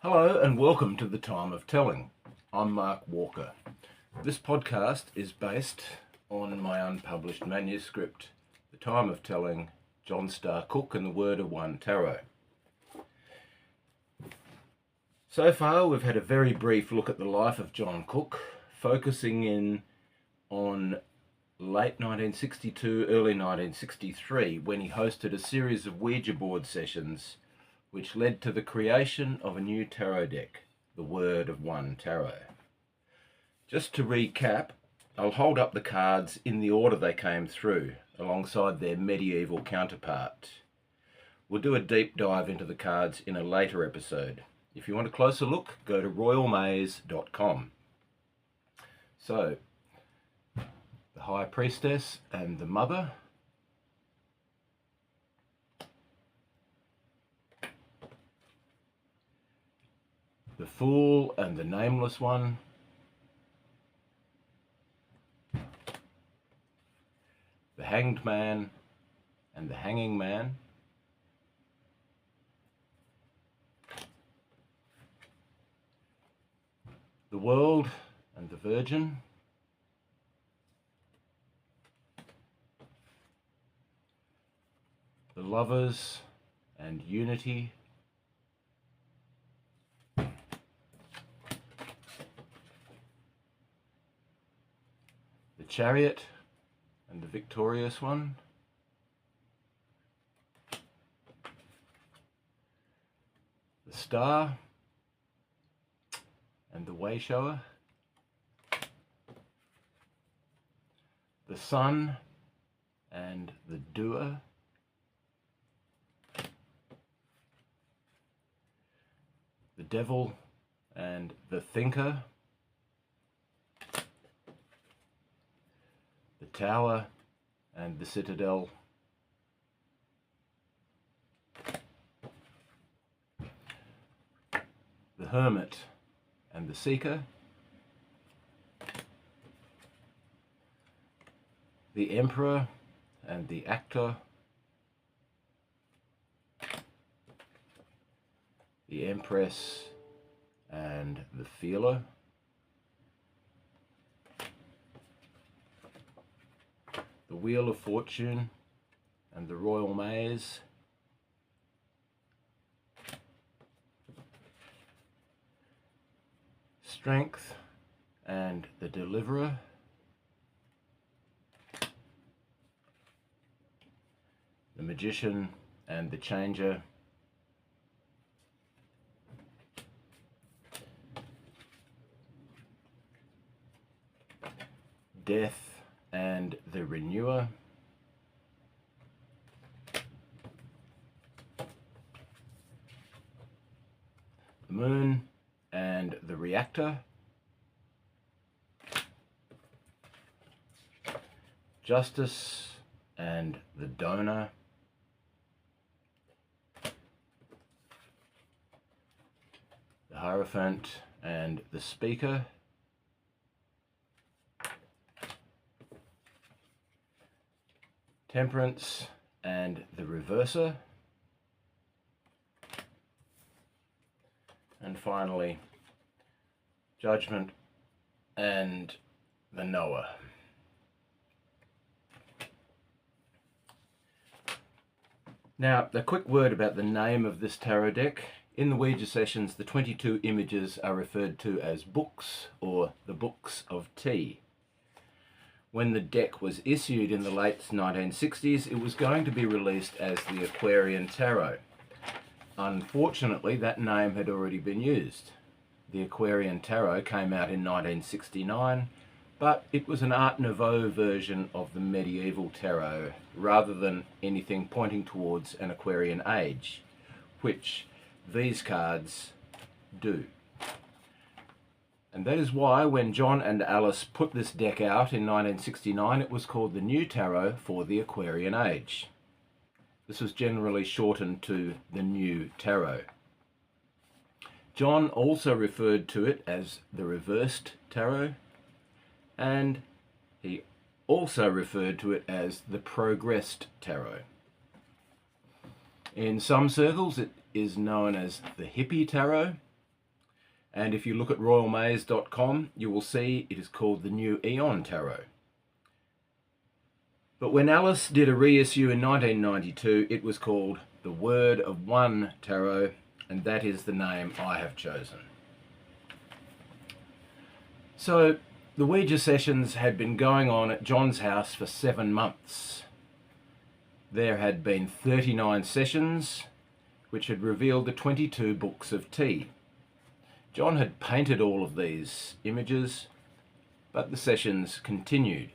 Hello and welcome to The Time of Telling. I'm Mark Walker. This podcast is based on my unpublished manuscript, The Time of Telling, John Star Cook and the Word of One Tarot. So far we've had a very brief look at the life of John Cook, focusing in on late 1962, early 1963, when he hosted a series of Ouija board sessions which led to the creation of a new tarot deck, the Word of One Tarot. Just to recap, I'll hold up the cards in the order they came through, alongside their medieval counterpart. We'll do a deep dive into the cards in a later episode. If you want a closer look, go to royalmaze.com. So, the High Priestess and the Mother, the Fool and the Nameless One, the Hanged Man and the Hanging Man, the World and the Virgin, the Lovers and Unity, the Chariot and the Victorious One, the Star and the Wayshower, the Sun and the Doer, the Devil and the Thinker, the Tower and the Citadel, the Hermit and the Seeker, the Emperor and the Actor, the Empress and the Feeler, the Wheel of Fortune and the Royal Maze, Strength and the Deliverer, the Magician and the Changer, Death and the Renewer, the Moon and the Reactor, Justice and the Donor, the Hierophant and the Speaker, Temperance and the Reverser, and finally Judgment and the Knower. Now, a quick word about the name of this tarot deck. In the Ouija sessions, the 22 images are referred to as books, or the Books of Tea. When the deck was issued in the late 1960s, it was going to be released as the Aquarian Tarot. Unfortunately, that name had already been used. The Aquarian Tarot came out in 1969, but it was an Art Nouveau version of the medieval tarot, rather than anything pointing towards an Aquarian age, which these cards do. And that is why when John and Alice put this deck out in 1969, it was called the New Tarot for the Aquarian Age. This was generally shortened to the New Tarot. John also referred to it as the Reversed Tarot, and he also referred to it as the Progressed Tarot. In some circles it is known as the Hippie Tarot, And if you look at royalmaze.com, you will see it is called the New Eon Tarot. But when Alice did a reissue in 1992, it was called the Word of One Tarot, and that is the name I have chosen. So the Ouija sessions had been going on at John's house for 7 months. There had been 39 sessions, which had revealed the 22 books of tea. John had painted all of these images, but the sessions continued.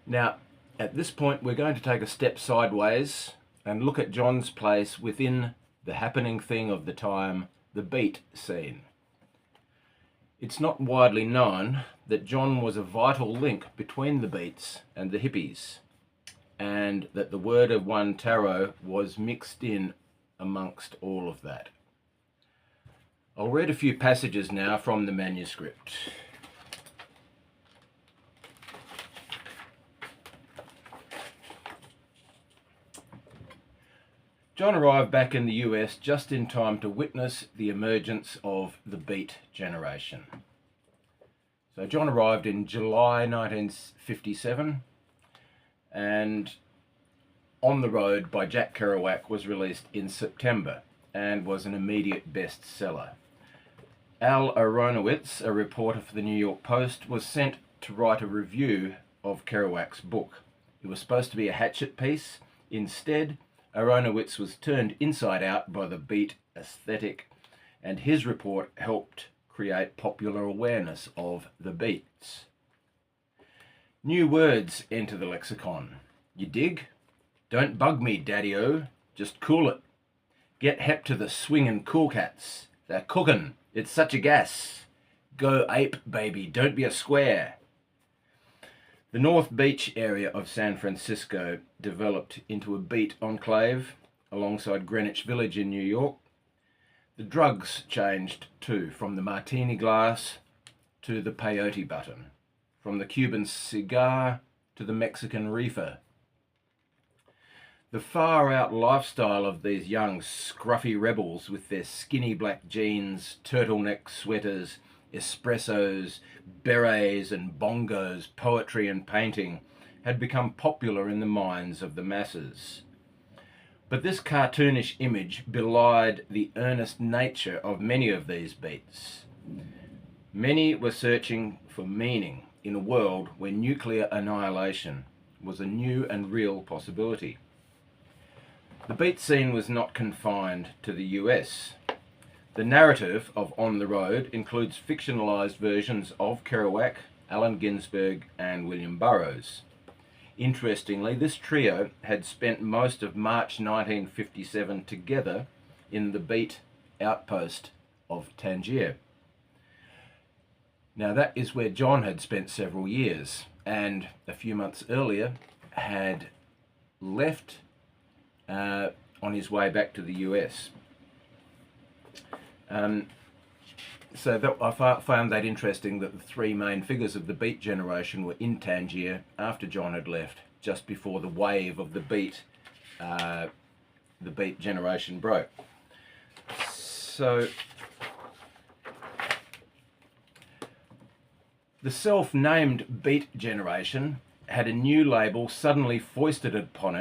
Now, at this point, we're going to take a step sideways and look at John's place within the happening thing of the time, the beat scene. It's not widely known that John was a vital link between the Beats and the hippies, and that the Word of One Tarot was mixed in amongst all of that. I'll read a few passages now from the manuscript. John arrived back in the US just in time to witness the emergence of the Beat generation. So John arrived in July 1957, and On the Road by Jack Kerouac was released in September and was an immediate bestseller. Al Aronowitz, a reporter for the New York Post, was sent to write a review of Kerouac's book. It was supposed to be a hatchet piece. Instead, Aronowitz was turned inside out by the beat aesthetic, and his report helped create popular awareness of the beats. New words enter the lexicon. You dig? Don't bug me, Daddy-O. Just cool it. Get hep to the swingin' cool cats. They're cookin'. It's such a gas. Go ape, baby. Don't be a square. The North Beach area of San Francisco developed into a beat enclave alongside Greenwich Village in New York. The drugs changed too, from the martini glass to the peyote button, from the Cuban cigar to the Mexican reefer. The far-out lifestyle of these young scruffy rebels with their skinny black jeans, turtleneck sweaters, espressos, berets and bongos, poetry and painting had become popular in the minds of the masses. But this cartoonish image belied the earnest nature of many of these beats. Many were searching for meaning in a world where nuclear annihilation was a new and real possibility. The beat scene was not confined to the US. The narrative of On the Road includes fictionalized versions of Kerouac, Allen Ginsberg, and William Burroughs. Interestingly, this trio had spent most of March 1957 together in the beat outpost of Tangier. Now that is where John had spent several years, and a few months earlier had left on his way back to the US. So I found that interesting that the three main figures of the beat generation were in Tangier after John had left, just before the wave of the beat generation broke. So the self-named beat generation had a new label suddenly foisted upon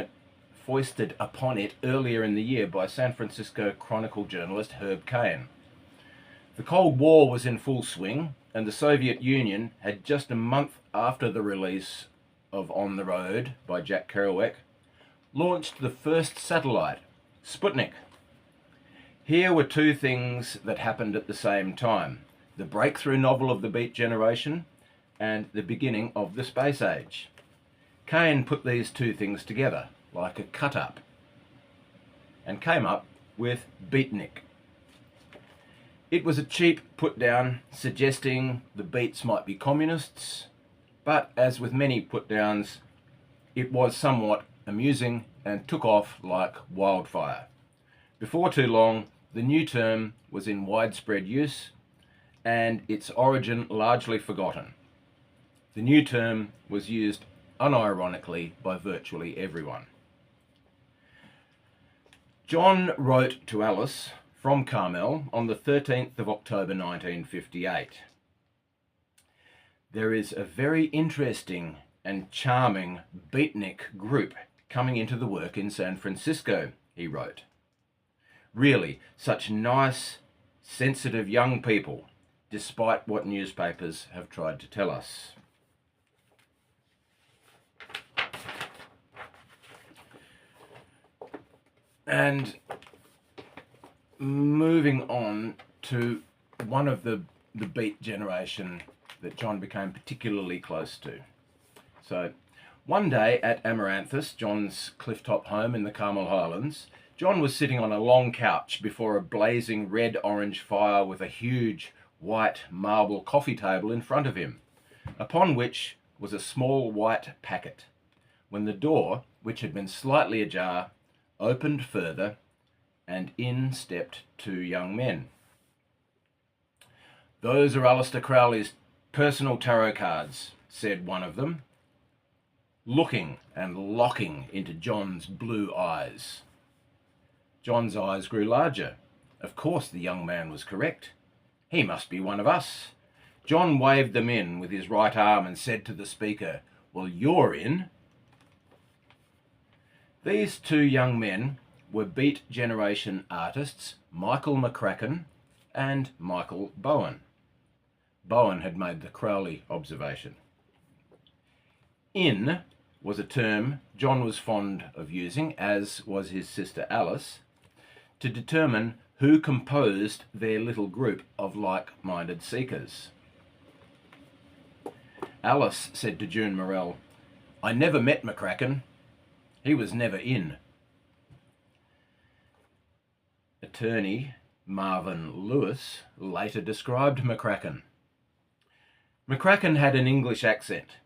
it earlier in the year by San Francisco Chronicle journalist Herb Caen. The Cold War was in full swing, and the Soviet Union had, just a month after the release of On the Road by Jack Kerouac, launched the first satellite, Sputnik. Here were two things that happened at the same time: the breakthrough novel of the beat generation and the beginning of the space age. Caen put these two things together like a cut-up and came up with Beatnik. It was a cheap put-down suggesting the Beats might be communists, but as with many put-downs, it was somewhat amusing and took off like wildfire. Before too long, the new term was in widespread use and its origin largely forgotten. The new term was used unironically by virtually everyone. John wrote to Alice from Carmel on the 13th of October 1958. There is a very interesting and charming beatnik group coming into the work in San Francisco, he wrote. Really, such nice, sensitive young people, despite what newspapers have tried to tell us. And moving on to one of the beat generation that John became particularly close to. So, one day at Amaranthus, John's clifftop home in the Carmel Highlands, John was sitting on a long couch before a blazing red-orange fire with a huge white marble coffee table in front of him, upon which was a small white packet, when the door, which had been slightly ajar, opened further, and in stepped two young men. "Those are Aleister Crowley's personal tarot cards," said one of them, looking and locking into John's blue eyes. John's eyes grew larger. Of course the young man was correct. He must be one of us. John waved them in with his right arm and said to the speaker, "Well, you're in." These two young men were Beat Generation artists Michael McCracken and Michael Bowen. Bowen had made the Crowley observation. In was a term John was fond of using, as was his sister Alice, to determine who composed their little group of like-minded seekers. Alice said to June Morell, "I never met McCracken. He was never in." Attorney Marvin Lewis later described McCracken. "McCracken had an English accent.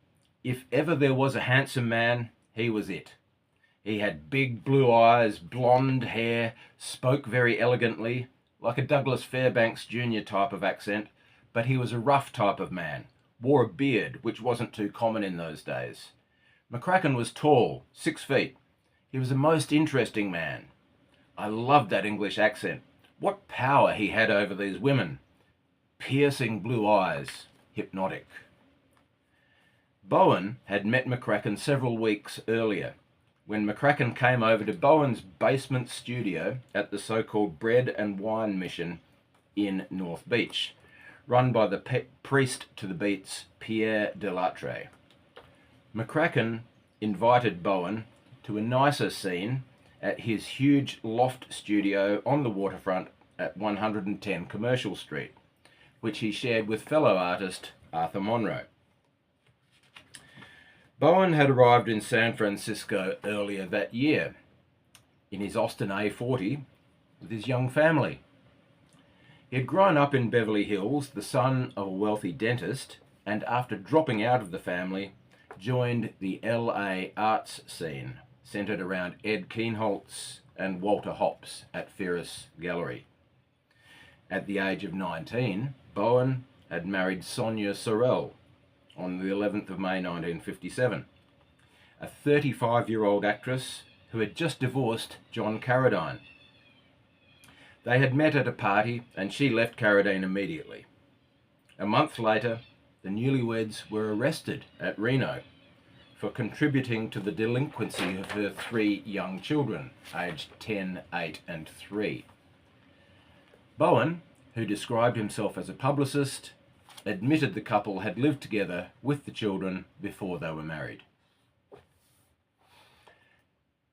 If ever there was a handsome man, he was it. He had big blue eyes, blonde hair, spoke very elegantly, like a Douglas Fairbanks Jr. type of accent, but he was a rough type of man, wore a beard, which wasn't too common in those days. McCracken was tall, 6 feet. He was a most interesting man. I loved that English accent. What power he had over these women. Piercing blue eyes, hypnotic." Bowen had met McCracken several weeks earlier, when McCracken came over to Bowen's basement studio at the so-called Bread and Wine Mission in North Beach, run by the priest to the beats, Pierre Delattre. McCracken invited Bowen to a nicer scene at his huge loft studio on the waterfront at 110 Commercial Street, which he shared with fellow artist Arthur Monroe. Bowen had arrived in San Francisco earlier that year, in his Austin A40, with his young family. He had grown up in Beverly Hills, the son of a wealthy dentist, and after dropping out of the family, joined the LA arts scene, centered around Ed Kienholz and Walter Hopps at Ferris Gallery. At the age of 19, Bowen had married Sonia Sorel on the 11th of May 1957, a 35-year-old actress who had just divorced John Carradine. They had met at a party and she left Carradine immediately. A month later, the newlyweds were arrested at Reno for contributing to the delinquency of her 3 young children, aged 10, 8 and 3. Bowen, who described himself as a publicist, admitted the couple had lived together with the children before they were married.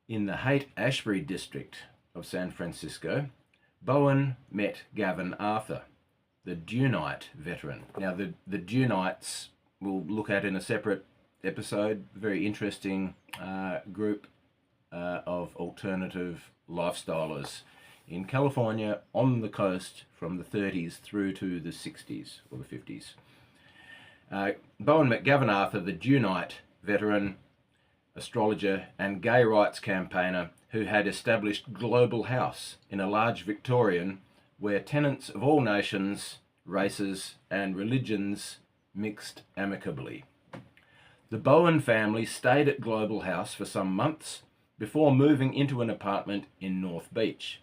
In the Haight-Ashbury district of San Francisco, Bowen met Gavin Arthur, the Dunite veteran. Now, the Dunites we'll look at in a separate episode. Very interesting group of alternative lifestylers in California on the coast from the 30s through to the 60s or the 50s. Bowen met Gavin Arthur, the Dunite veteran, astrologer and gay rights campaigner who had established Global House in a large Victorian where tenants of all nations, races and religions mixed amicably. The Bowen family stayed at Global House for some months before moving into an apartment in North Beach.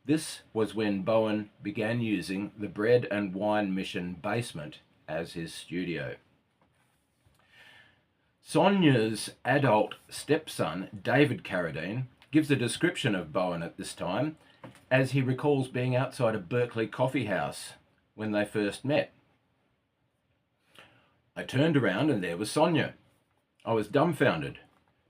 This was when Bowen began using the Bread and Wine Mission basement as his studio. Sonia's adult stepson, David Carradine, gives a description of Bowen at this time, as he recalls being outside a Berkeley coffee house when they first met. I turned around and there was Sonia. I was dumbfounded.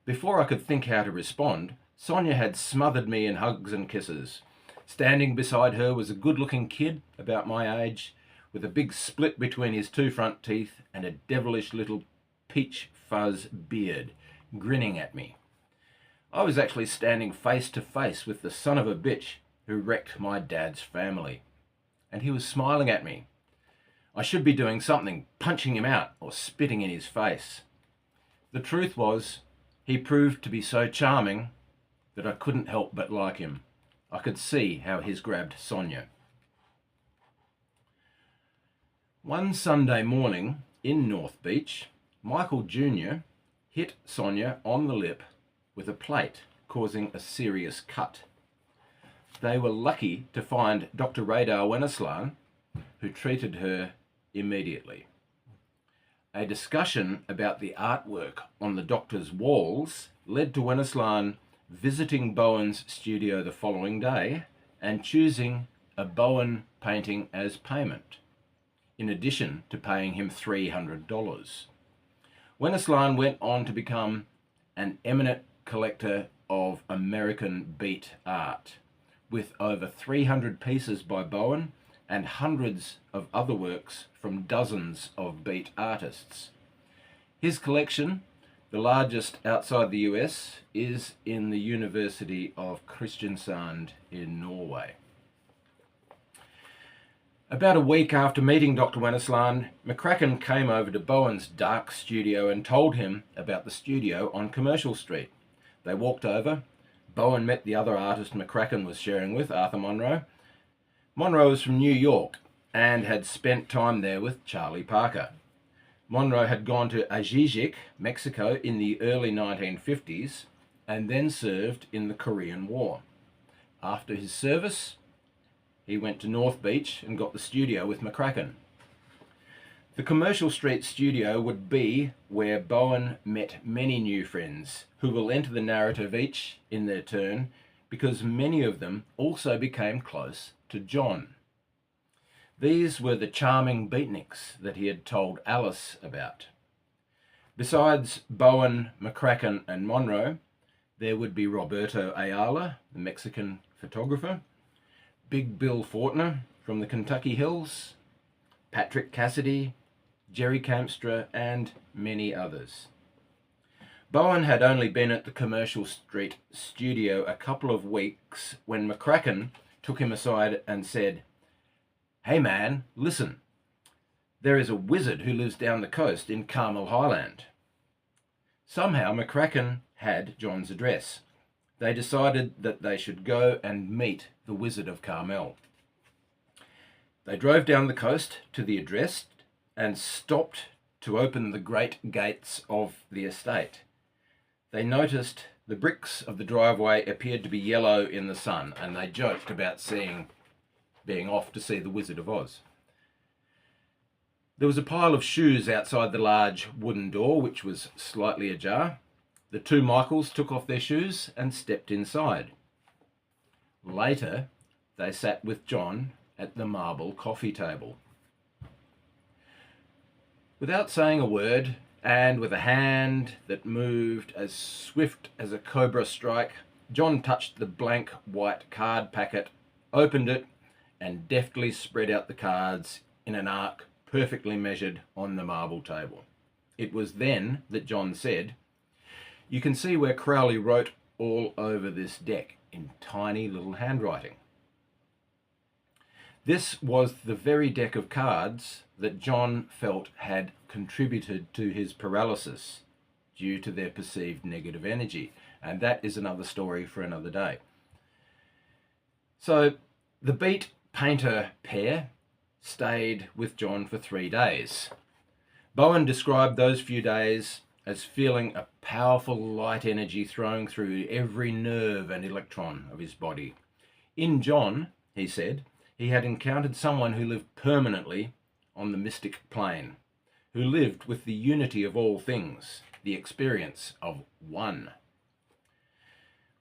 Before I could think how to respond, Sonia had smothered me in hugs and kisses. Standing beside her was a good-looking kid about my age, with a big split between his two front teeth and a devilish little peach fuzz beard, grinning at me. I was actually standing face to face with the son of a bitch who wrecked my dad's family. And he was smiling at me. I should be doing something, punching him out or spitting in his face. The truth was, he proved to be so charming that I couldn't help but like him. I could see how he's grabbed Sonia. One Sunday morning in North Beach, Michael Jr. hit Sonia on the lip with a plate, causing a serious cut. They were lucky to find Dr. Radar Wenneslaan, who treated her immediately. A discussion about the artwork on the doctor's walls led to Wenneslaan visiting Bowen's studio the following day and choosing a Bowen painting as payment, in addition to paying him $300. Wenneslaan went on to become an eminent collector of American beat art, with over 300 pieces by Bowen and hundreds of other works from dozens of beat artists. His collection, the largest outside the US, is in the University of Kristiansand in Norway. About a week after meeting Dr. Wenneslaan, McCracken came over to Bowen's dark studio and told him about the studio on Commercial Street. They walked over. Bowen met the other artist McCracken was sharing with, Arthur Monroe. Monroe was from New York and had spent time there with Charlie Parker. Monroe had gone to Ajijic, Mexico in the early 1950s and then served in the Korean War. After his service, he went to North Beach and got the studio with McCracken. The Commercial Street studio would be where Bowen met many new friends who will enter the narrative each in their turn, because many of them also became close to John. These were the charming beatniks that he had told Alice about. Besides Bowen, McCracken and Monroe, there would be Roberto Ayala, the Mexican photographer, Big Bill Fortner from the Kentucky Hills, Patrick Cassidy, Jerry Campstra, and many others. Bowen had only been at the Commercial Street studio a couple of weeks when McCracken took him aside and said, "Hey man, listen, there is a wizard who lives down the coast in Carmel Highland." Somehow McCracken had John's address. They decided that they should go and meet the Wizard of Carmel. They drove down the coast to the address and stopped to open the great gates of the estate. They noticed the bricks of the driveway appeared to be yellow in the sun, and they joked about being off to see the Wizard of Oz. There was a pile of shoes outside the large wooden door, which was slightly ajar. The two Michaels took off their shoes and stepped inside. Later, they sat with John at the marble coffee table. Without saying a word, and with a hand that moved as swift as a cobra strike, John touched the blank white card packet, opened it, and deftly spread out the cards in an arc perfectly measured on the marble table. It was then that John said, "You can see where Crowley wrote all over this deck in tiny little handwriting." This was the very deck of cards that John felt had contributed to his paralysis due to their perceived negative energy, and that is another story for another day. So the beat painter pair stayed with John for 3 days. Bowen described those few days as feeling a powerful light energy throwing through every nerve and electron of his body. In John, he said, he had encountered someone who lived permanently on the mystic plane, who lived with the unity of all things, the experience of one.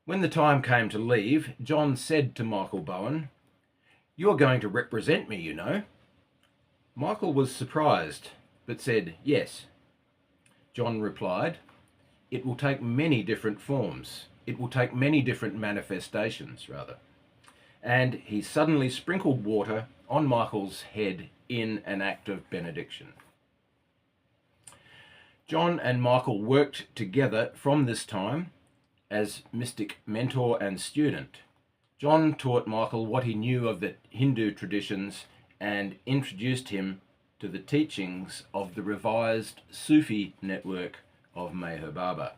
When the time came to leave, John said to Michael Bowen, "You're going to represent me, you know." Michael was surprised, but said, "Yes." John replied, "It will take many different forms. It will take many different manifestations, rather." And he suddenly sprinkled water on Michael's head in an act of benediction. John and Michael worked together from this time as mystic mentor and student. John taught Michael what he knew of the Hindu traditions and introduced him to the teachings of the revised Sufi network of Meher Baba.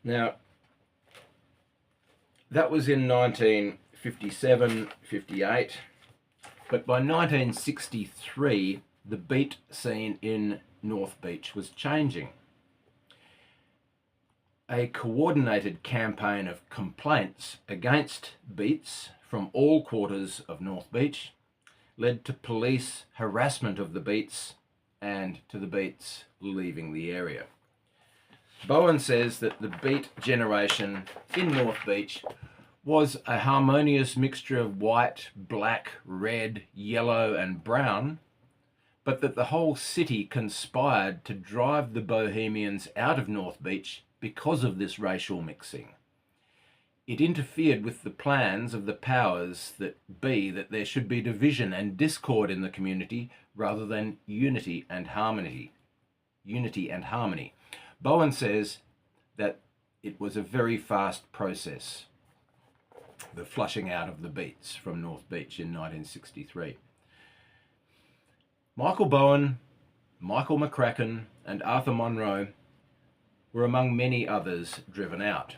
Now, that was in 1957-58, but by 1963, the beat scene in North Beach was changing. A coordinated campaign of complaints against beats from all quarters of North Beach led to police harassment of the beats and to the beats leaving the area. Bowen says that the beat generation in North Beach was a harmonious mixture of white, black, red, yellow and brown, but that the whole city conspired to drive the Bohemians out of North Beach because of this racial mixing. It interfered with the plans of the powers that be that there should be division and discord in the community rather than unity and harmony. Bowen says that it was a very fast process, the flushing out of the beats from North Beach in 1963. Michael Bowen, Michael McCracken and Arthur Monroe were among many others driven out.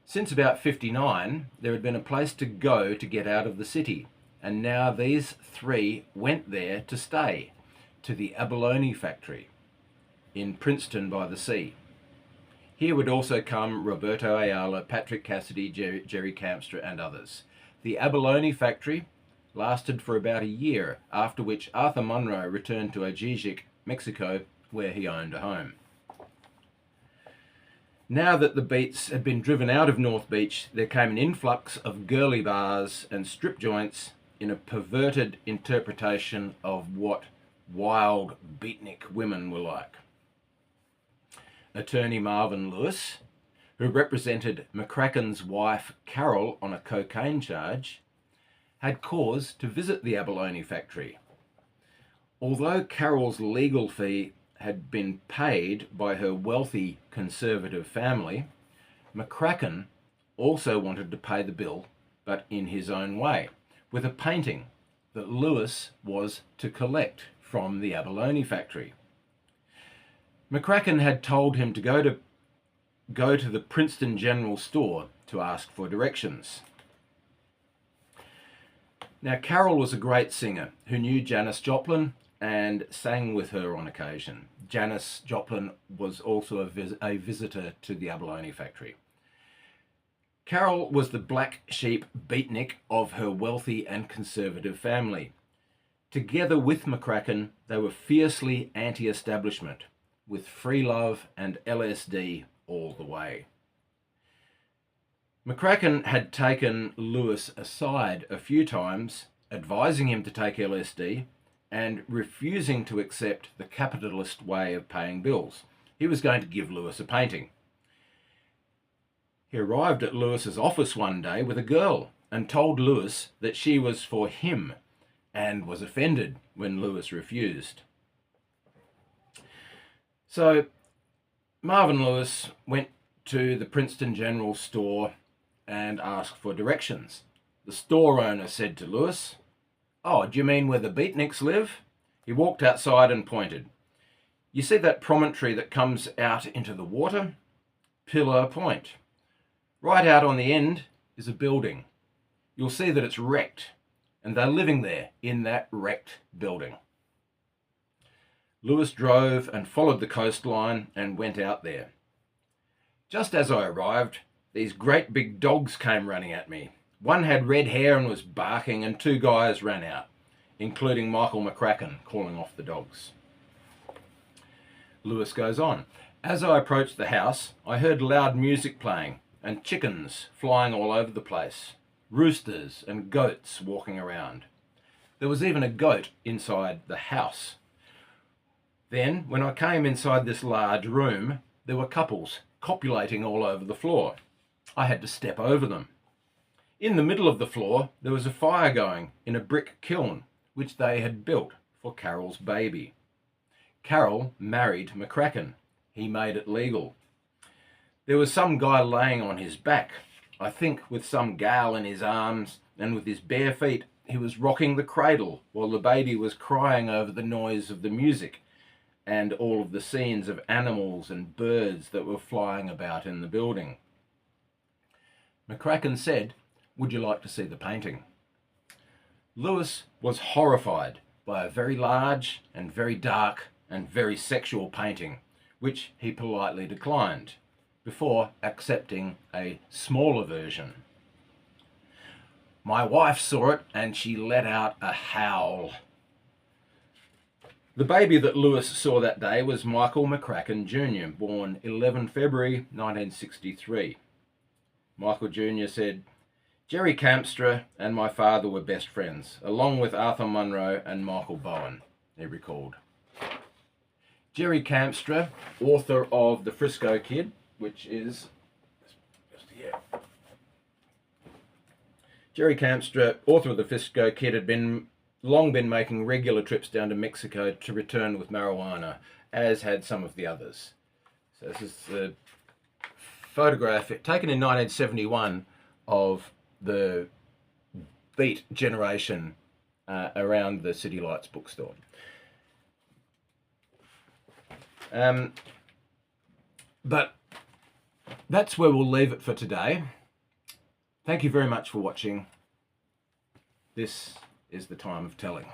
Since about 59, there had been a place to go to get out of the city, and now these three went there to stay, to the abalone factory in Princeton by the sea. Here would also come Roberto Ayala, Patrick Cassidy, Jerry Campstra and others. The abalone factory lasted for about a year, after which Arthur Monroe returned to Ajijic, Mexico, where he owned a home. Now that the beats had been driven out of North Beach, there came an influx of girly bars and strip joints in a perverted interpretation of what wild beatnik women were like. Attorney Marvin Lewis, who represented McCracken's wife Carol on a cocaine charge, had cause to visit the abalone factory. Although Carol's legal fee had been paid by her wealthy conservative family, McCracken also wanted to pay the bill, but in his own way, with a painting that Lewis was to collect from the abalone factory. McCracken had told him to go to the Princeton General Store to ask for directions. Now, Carol was a great singer who knew Janis Joplin and sang with her on occasion. Janis Joplin was also a visitor to the abalone factory. Carol was the black sheep beatnik of her wealthy and conservative family. Together with McCracken, they were fiercely anti-establishment, with free love and LSD all the way. McCracken had taken Lewis aside a few times, advising him to take LSD and refusing to accept the capitalist way of paying bills. He was going to give Lewis a painting. He arrived at Lewis's office one day with a girl and told Lewis that she was for him, and was offended when Lewis refused. So Marvin Lewis went to the Princeton General Store and asked for directions. The store owner said to Lewis, "Oh, do you mean where the beatniks live?" He walked outside and pointed. "You see that promontory that comes out into the water? Pillar Point. Right out on the end is a building. You'll see that it's wrecked, and they're living there in that wrecked building." Lewis drove and followed the coastline and went out there. Just as I arrived, these great big dogs came running at me. One had red hair and was barking, and two guys ran out, including Michael McCracken, calling off the dogs. Lewis goes on. As I approached the house, I heard loud music playing and chickens flying all over the place, roosters and goats walking around. There was even a goat inside the house. Then, when I came inside this large room, there were couples copulating all over the floor. I had to step over them. In the middle of the floor, there was a fire going in a brick kiln, which they had built for Carol's baby. Carol married McCracken. He made it legal. There was some guy laying on his back, I think with some gal in his arms, and with his bare feet he was rocking the cradle while the baby was crying over the noise of the music and all of the scenes of animals and birds that were flying about in the building. McCracken said, "Would you like to see the painting?" Lewis was horrified by a very large and very dark and very sexual painting, which he politely declined, before accepting a smaller version. My wife saw it and she let out a howl. The baby that Lewis saw that day was Michael McCracken Jr., born 11 February 1963. Michael Jr. said, "Jerry Campstra and my father were best friends, along with Arthur Munro and Michael Bowen," he recalled. Jerry Campstra, author of The Frisco Kid, which is just here. Jerry Campstra, author of The Frisco Kid, had long been making regular trips down to Mexico to return with marijuana, as had some of the others. So this is a photograph taken in 1971 of the Beat generation around the City Lights bookstore. But that's where we'll leave it for today. Thank you very much for watching. This is the time of telling.